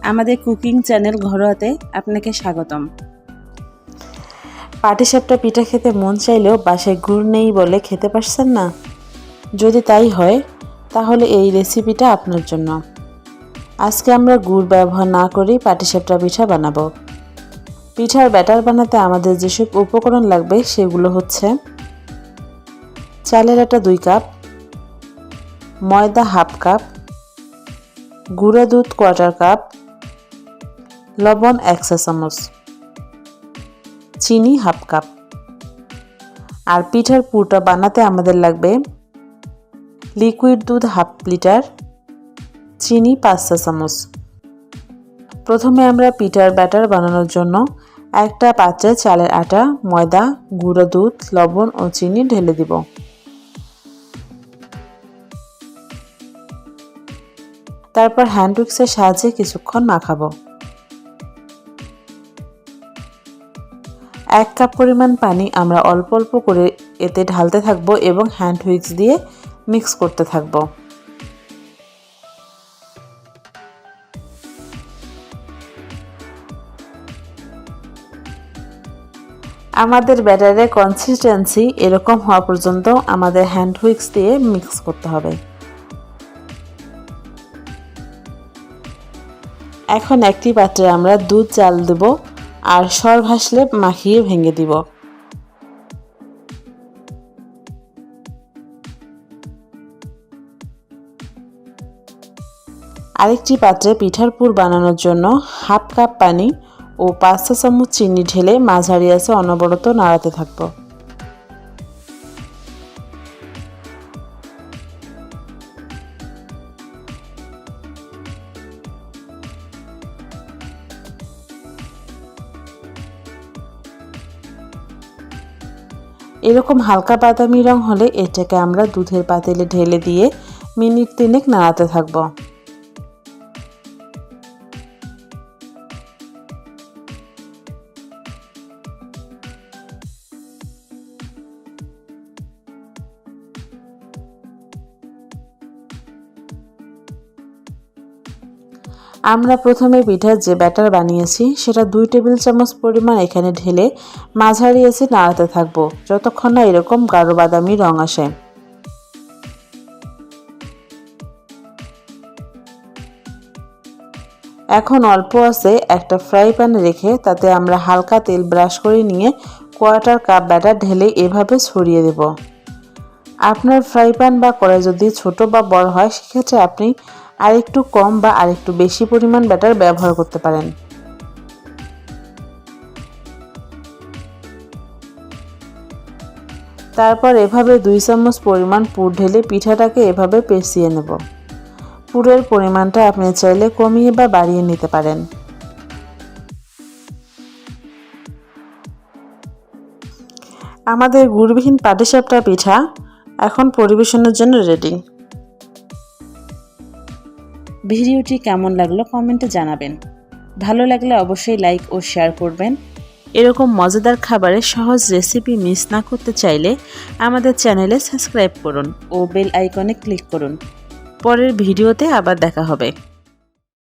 আমাদের cooking channel ঘরোয়াতে আপনাকে স্বাগতম। পাটিসাপটা পিঠা খেতে মন চাইলেও বাসায় গুড় নেই বলে খেতে পারছেন না? যদি তাই হয় তাহলে এই রেসিপিটা আপনার জন্য। আজকে আমরা গুড় ব্যবহার না করেই পাটিসাপটা পিঠা বানাবো। পিঠার ব্যাটার বানাতে আমাদের যেসব উপকরণ লাগবে সেগুলো হচ্ছে: চালের আটা 2 কাপ, ময়দা হাফ কাপ, গুঁড়া দুধ 1/4 কাপ, লবণ 1 চা চামচ, চিনি হাফ কাপ। আর পিঠার পুরটা বানাতে আমাদের লাগবে লিকুইড দুধ হাফ লিটার, চিনি 5 চা চামচ। প্রথমে আমরা পিঠার ব্যাটার বানানোর জন্য একটা পাত্রে চালের আটা, ময়দা, গুঁড়ো দুধ, লবণ ও চিনি ঢেলে দিব। তারপর হ্যান্ড উইক্সের সাহায্যে কিছুক্ষণ মাখাবো। 1 কাপ পরিমাণ পানি আমরা অল্প অল্প করে এতে ঢালতে থাকবো এবং হ্যান্ড উইক্স দিয়ে মিক্স করতে থাকবো। আমাদের ব্যাটারের কনসিস্টেন্সি এরকম হওয়া পর্যন্ত আমাদের হ্যান্ড উইক্স দিয়ে মিক্স করতে হবে। এখন একটি পাত্রে আমরা দুধ চাল দেব আর সর ভাসলে মাখিয়ে ভেঙে দিব। আরেকটি পাত্রে পিঠার পুর বানানোর জন্য হাফ কাপ পানি ও 5 চা চামচ চিনি ঢেলে মাঝারি আঁচে অনবরত নাড়াতে থাকবো। এরকম হালকা বাদামি রং হলে এটাকে আমরা দুধের পাতিলে ঢেলে দিয়ে মিনিট 3 নাড়াতে থাকবো। আমরা প্রথমে পিঠার যে ব্যাটার বানিয়েছি সেটা 2 টেবিল চামচ পরিমাণ এখানে ঢেলে মাঝারি আঁচে নাড়াতে থাকবো যতক্ষণ না এরকম গাঢ় বাদামি রং আসে। এখন অল্প আঁচে একটা ফ্রাই প্যান রেখে তাতে আমরা হালকা তেল ব্রাশ করে নিয়ে 1/4 কাপ ব্যাটার ঢেলে এভাবে ছড়িয়ে দেব। আপনার ফ্রাই প্যান বা কড়াই যদি ছোট বা বড় হয় সেক্ষেত্রে আপনি আরেকটু কম বা আরেকটু বেশি পরিমাণ ব্যাটার ব্যবহার করতে পারেন। তারপর এভাবে 2 চামচ পরিমাণ পুর ঢেলে পিঠাটাকে এভাবে পেঁচিয়ে নেব। পুরের পরিমাণটা আপনি চাইলে কমিয়ে বা বাড়িয়ে নিতে পারেন। আমাদের গুড়বিহীন পাটিসাপটা পিঠা এখন পরিবেশনের জন্য রেডি। ভিডিওটি কেমন লাগলো কমেন্টে জানাবেন। ভালো লাগলে অবশ্যই লাইক ও শেয়ার করবেন। এরকম মজাদার খাবারের সহজ রেসিপি মিস না করতে চাইলে আমাদের চ্যানেলে সাবস্ক্রাইব করুন ও বেল আইকনে ক্লিক করুন। পরের ভিডিওতে আবার দেখা হবে।